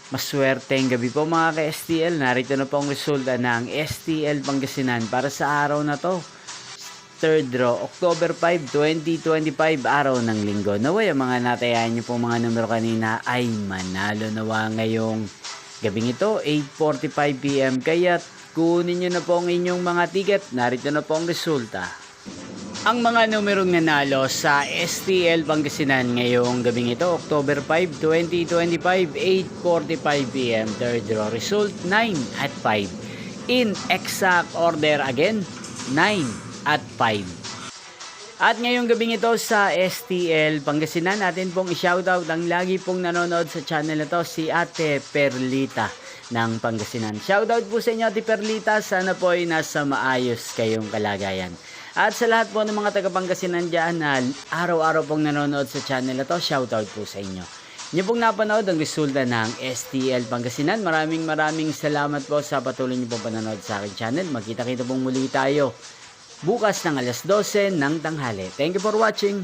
Maswerteng gabi po mga ka-STL. Narito na po ang resulta ng STL Pangasinan para sa araw na to. Third draw, October 5, 2025, araw ng linggo. Naway, ang mga natayahan niyo po mga numero kanina ay manalo nawa ngayong gabing ito, 8:45 PM. Kaya kunin niyo na po ang inyong mga ticket. Narito na po ang resulta. Ang mga numerong nanalo sa STL Pangasinan ngayong gabing ito, October 5, 2025, 8:45 PM. Third draw result, 9 at 5. In exact order again, 9 at 5. At ngayong gabing ito sa STL Pangasinan, natin pong i-shoutout ang lagi pong nanonood sa channel na to, si Ate Perlita ng Pangasinan. Shoutout po sa inyo, Ate Perlita. Sana po ay nasa maayos kayong kalagayan. At sa lahat po ng mga taga-Pangasinan dyan na araw-araw pong nanonood sa channel na to, shoutout po sa inyo. Inyo pong napanood ang resulta ng STL Pangasinan. Maraming salamat po sa patuloy niyo pong panonood sa aking channel. Magkita-kita pong muli tayo bukas ng alas 12 ng tanghali. Thank you for watching.